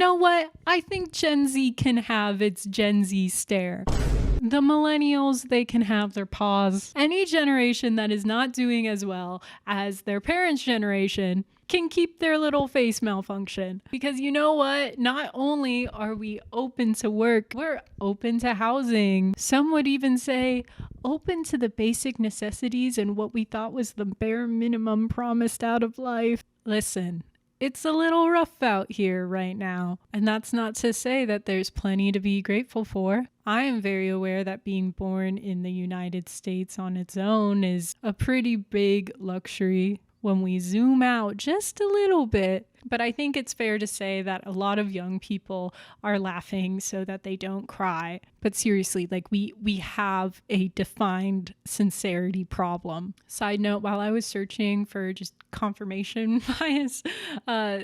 know what? I think Gen Z can have its Gen Z stare. The millennials, they can have their pause. Any generation that is not doing as well as their parents' generation can keep their little face malfunction. Because you know what? Not only are we open to work, we're open to housing. Some would even say open to the basic necessities and what we thought was the bare minimum promised out of life. Listen, it's a little rough out here right now. And that's not to say that there's plenty to be grateful for. I am very aware that being born in the United States on its own is a pretty big luxury when we zoom out just a little bit. But I think it's fair to say that a lot of young people are laughing so that they don't cry. But seriously, like we have a defined sincerity problem. Side note, while I was searching for just confirmation bias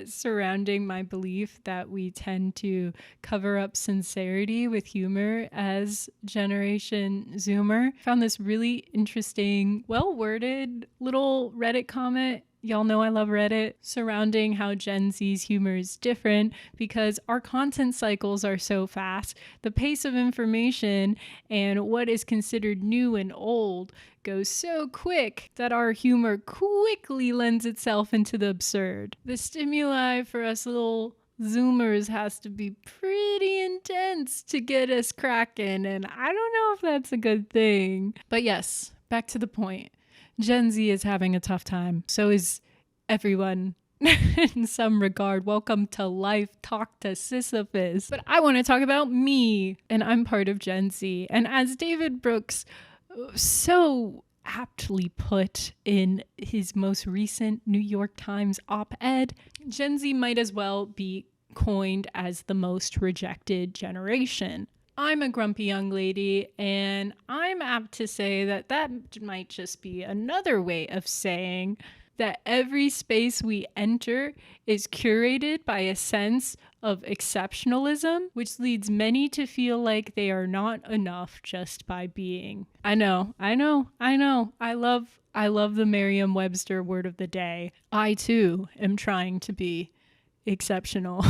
surrounding my belief that we tend to cover up sincerity with humor as Generation Zoomer, found this really interesting, well-worded little Reddit comment. Y'all know I love Reddit, surrounding how Gen Z's humor is different because our content cycles are so fast. The pace of information and what is considered new and old goes so quick that our humor quickly lends itself into the absurd. The stimuli for us little Zoomers has to be pretty intense to get us cracking, and I don't know if that's a good thing. But yes, back to the point. Gen Z is having a tough time. So is everyone in some regard. Welcome to Life Talk to Sisyphus. But I want to talk about me, and I'm part of Gen Z. And as David Brooks so aptly put in his most recent New York Times op-ed, Gen Z might as well be coined as the most rejected generation. I'm a grumpy young lady, and I'm apt to say that that might just be another way of saying that every space we enter is curated by a sense of exceptionalism, which leads many to feel like they are not enough just by being. I know. I love the Merriam-Webster word of the day. I too am trying to be exceptional.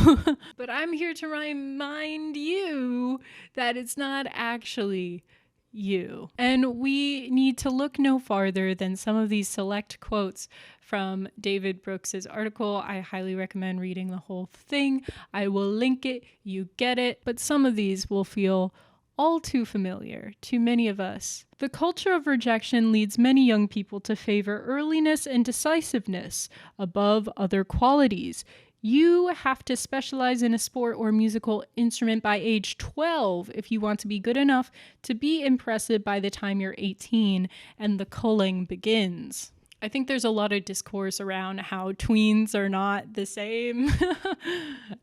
But I'm here to remind you that it's not actually you. And we need to look no farther than some of these select quotes from David Brooks's article. I highly recommend reading the whole thing. I will link it, you get it, but some of these will feel all too familiar to many of us. The culture of rejection leads many young people to favor earliness and decisiveness above other qualities. You have to specialize in a sport or musical instrument by age 12 if you want to be good enough to be impressive by the time you're 18 and the culling begins. I think there's a lot of discourse around how tweens are not the same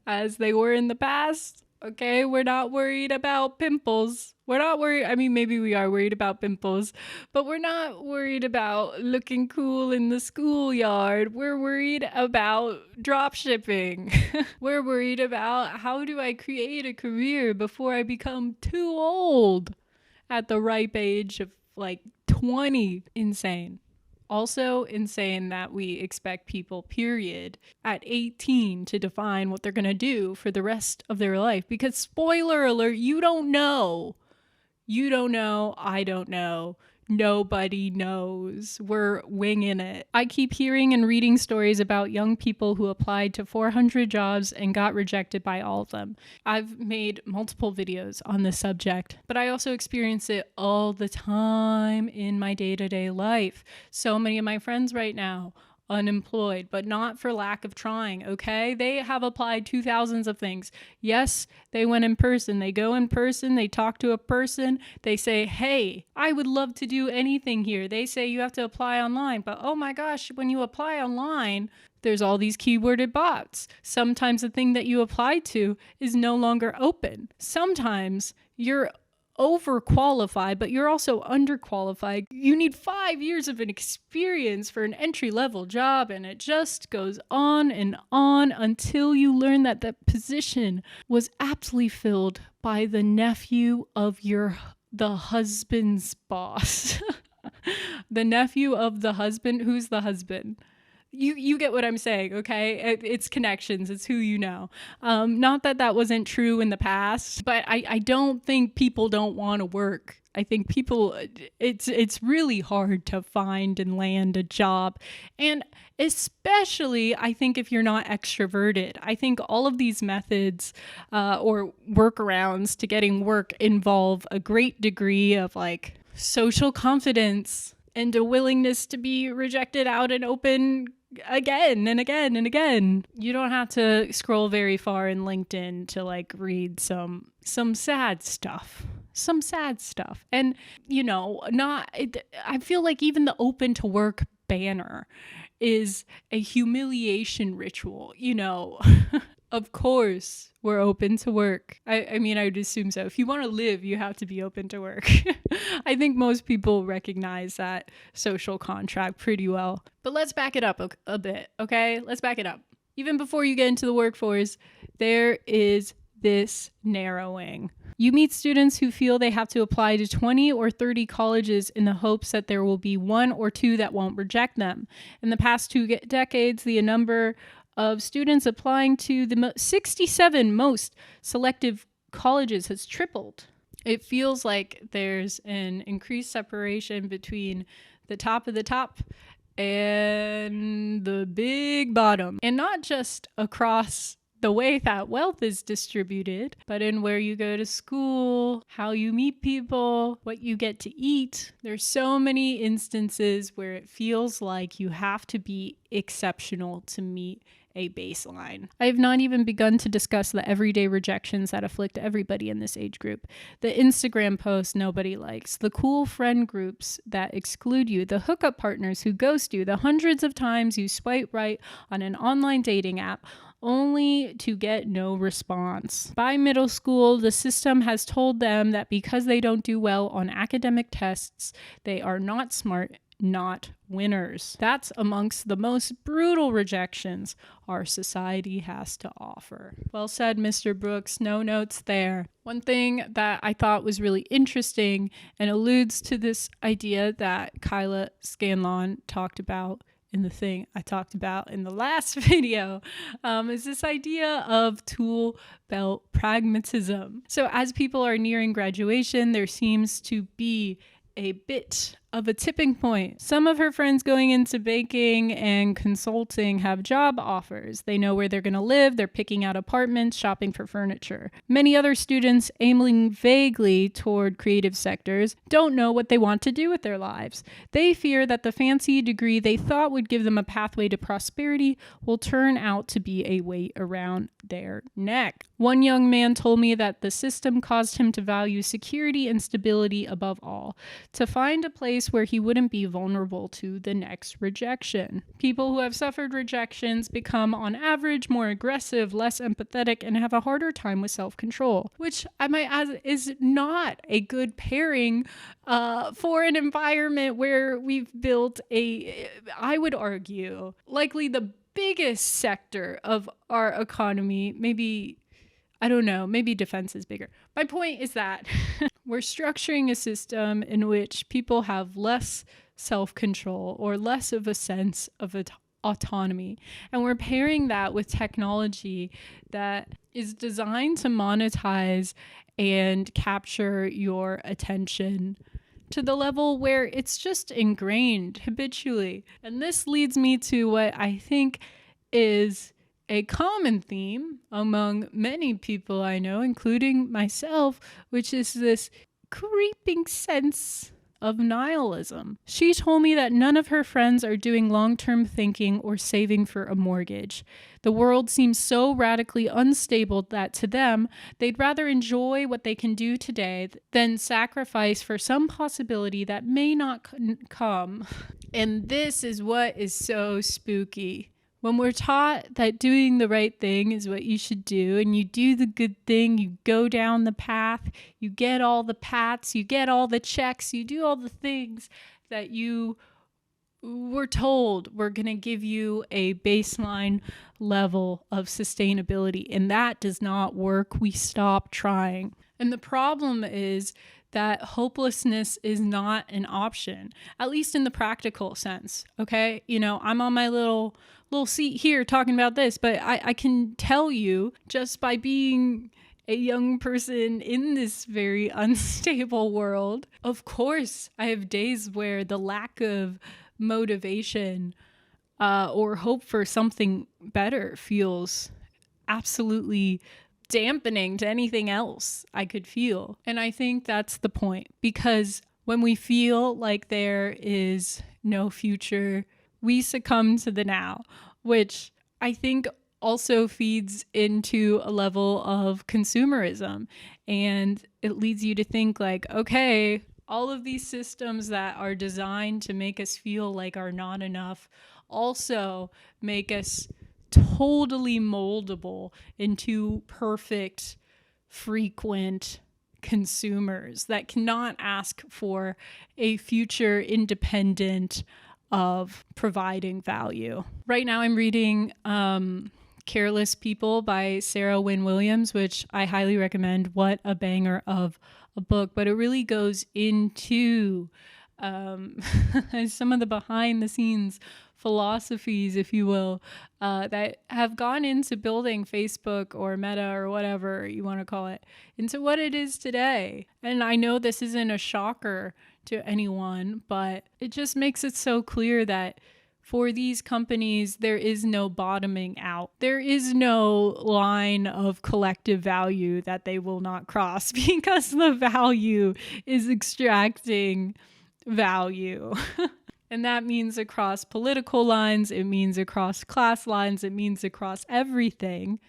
as they were in the past. Okay, we're not worried about pimples. We're not worried. I mean, maybe we are worried about pimples, but we're not worried about looking cool in the schoolyard. We're worried about drop shipping. We're worried about how do I create a career before I become too old at the ripe age of like 20. Insane. Also insane that we expect people, period, at 18 to define what they're going to do for the rest of their life. Because spoiler alert, you don't know. You don't know. I don't know. Nobody knows. We're winging it. I keep hearing and reading stories about young people who applied to 400 jobs and got rejected by all of them. I've made multiple videos on this subject, but I also experience it all the time in my day-to-day life. So many of my friends right now, unemployed, but not for lack of trying, okay? They have applied to thousands of things. Yes, they went in person. They go in person. They talk to a person. They say, hey, I would love to do anything here. They say you have to apply online. But oh my gosh, when you apply online, there's all these keyworded bots. Sometimes the thing that you applied to is no longer open. Sometimes you're overqualified, but you're also underqualified. You need 5 years of an experience for an entry-level job, and it just goes on and on until you learn that the position was aptly filled by the nephew of the husband's boss. The nephew of the husband. Who's the husband? You get what I'm saying, okay? It's connections. It's who you know. Not that that wasn't true in the past, but I don't think people don't want to work. I think people, it's really hard to find and land a job. And especially, I think if you're not extroverted, I think all of these methods or workarounds to getting work involve a great degree of like social confidence and a willingness to be rejected out and open again and again and again. You don't have to scroll very far in LinkedIn to like read some sad stuff. Some sad stuff. And I feel like even the open to work banner is a humiliation ritual, Of course, we're open to work. I mean, I would assume so. If you want to live, you have to be open to work. I think most people recognize that social contract pretty well. But let's back it up a bit, okay? Let's back it up. Even before you get into the workforce, there is this narrowing. You meet students who feel they have to apply to 20 or 30 colleges in the hopes that there will be one or two that won't reject them. In the past 2 decades, the number of students applying to the 67 most selective colleges has tripled. It feels like there's an increased separation between the top of the top and the big bottom. And not just across the way that wealth is distributed, but in where you go to school, how you meet people, what you get to eat. There's so many instances where it feels like you have to be exceptional to meet a baseline. I have not even begun to discuss the everyday rejections that afflict everybody in this age group. The Instagram posts nobody likes, the cool friend groups that exclude you, the hookup partners who ghost you, the hundreds of times you swipe right on an online dating app only to get no response. By middle school, the system has told them that because they don't do well on academic tests, they are not smart, not winners. That's amongst the most brutal rejections our society has to offer. Well said, Mr. Brooks. No notes there. One thing that I thought was really interesting and alludes to this idea that Kyla Scanlon talked about in the thing I talked about in the last video, is this idea of tool belt pragmatism. So as people are nearing graduation, there seems to be a bit of a tipping point. Some of her friends going into banking and consulting have job offers. They know where they're going to live. They're picking out apartments, shopping for furniture. Many other students aiming vaguely toward creative sectors don't know what they want to do with their lives. They fear that the fancy degree they thought would give them a pathway to prosperity will turn out to be a weight around their neck. One young man told me that the system caused him to value security and stability above all, to find a place where he wouldn't be vulnerable to the next rejection. People who have suffered rejections become, on average, more aggressive, less empathetic, and have a harder time with self-control, which I might add is not a good pairing for an environment where we've built I would argue, likely the biggest sector of our economy, maybe defense is bigger. My point is that we're structuring a system in which people have less self-control or less of a sense of autonomy. And we're pairing that with technology that is designed to monetize and capture your attention to the level where it's just ingrained habitually. And this leads me to what I think is a common theme among many people I know, including myself, which is this creeping sense of nihilism. She told me that none of her friends are doing long-term thinking or saving for a mortgage. The world seems so radically unstable that to them, they'd rather enjoy what they can do today than sacrifice for some possibility that may not come. And this is what is so spooky. When we're taught that doing the right thing is what you should do, and you do the good thing, you go down the path, you get all the pats, you get all the checks, you do all the things that you were told were going to give you a baseline level of sustainability, and that does not work. We stop trying. And the problem is that hopelessness is not an option, at least in the practical sense. Okay. I'm on my little seat here talking about this, but I can tell you just by being a young person in this very unstable world, of course, I have days where the lack of motivation or hope for something better feels absolutely dampening to anything else I could feel. And I think that's the point, because when we feel like there is no future, we succumb to the now, which I think also feeds into a level of consumerism. And it leads you to think like, okay, all of these systems that are designed to make us feel like are not enough also make us totally moldable into perfect, frequent consumers that cannot ask for a future independent of providing value. Right now I'm reading Careless People by Sarah Wynne Williams, which I highly recommend. What a banger of a book. But it really goes into some of the behind the scenes philosophies, if you will, that have gone into building Facebook or Meta or whatever you want to call it into what it is today. And I know this isn't a shocker to anyone, but it just makes it so clear that for these companies, there is no bottoming out. There is no line of collective value that they will not cross because the value is extracting value. And that means across political lines, it means across class lines, it means across everything,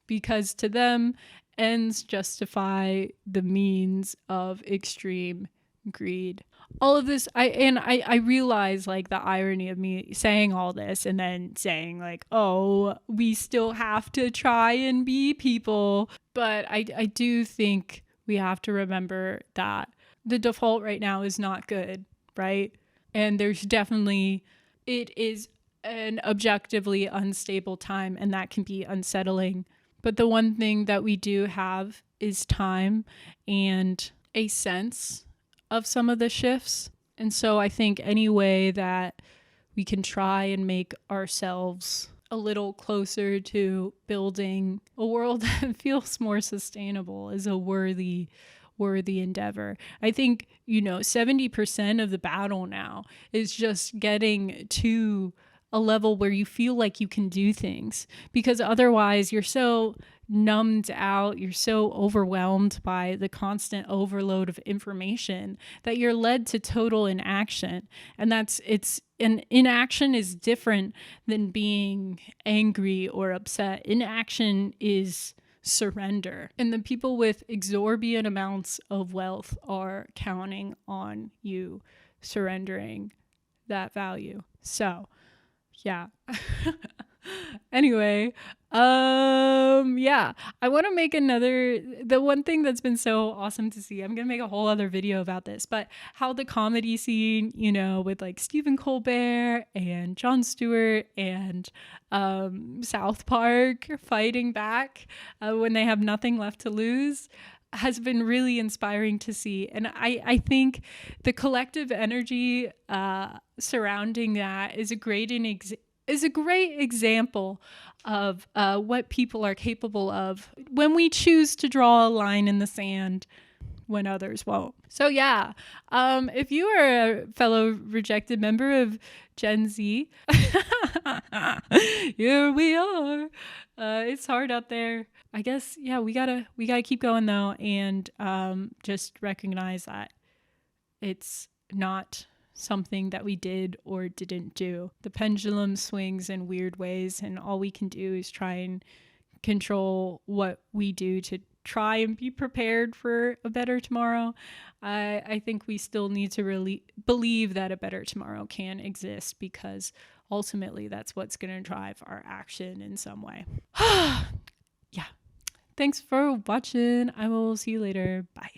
because to them, ends justify the means of extreme greed. All of this, I realize like the irony of me saying all this and then saying like, oh, we still have to try and be people. But I do think we have to remember that the default right now is not good, right? And there's definitely, it is an objectively unstable time, and that can be unsettling. But the one thing that we do have is time and a sense of some of the shifts. And so I think any way that we can try and make ourselves a little closer to building a world that feels more sustainable is a worthy endeavor. I think, 70% of the battle now is just getting to a level where you feel like you can do things, because otherwise you're so numbed out, you're so overwhelmed by the constant overload of information that you're led to total inaction. And inaction is different than being angry or upset. Inaction is surrender. And the people with exorbitant amounts of wealth are counting on you surrendering that value. So, yeah. Anyway, yeah, I want to make the one thing that's been so awesome to see, I'm going to make a whole other video about this, but how the comedy scene, with like Stephen Colbert and Jon Stewart and South Park fighting back when they have nothing left to lose, has been really inspiring to see. And I think the collective energy surrounding that is a great example of what people are capable of when we choose to draw a line in the sand when others won't. So yeah, if you are a fellow rejected member of Gen Z, here we are. It's hard out there. I guess, yeah, we gotta keep going though, and just recognize that it's not something that we did or didn't do. The pendulum swings in weird ways, and all we can do is try and control what we do to try and be prepared for a better tomorrow. I think we still need to really believe that a better tomorrow can exist, because ultimately that's what's going to drive our action in some way. Yeah. Thanks for watching. I will see you later. Bye.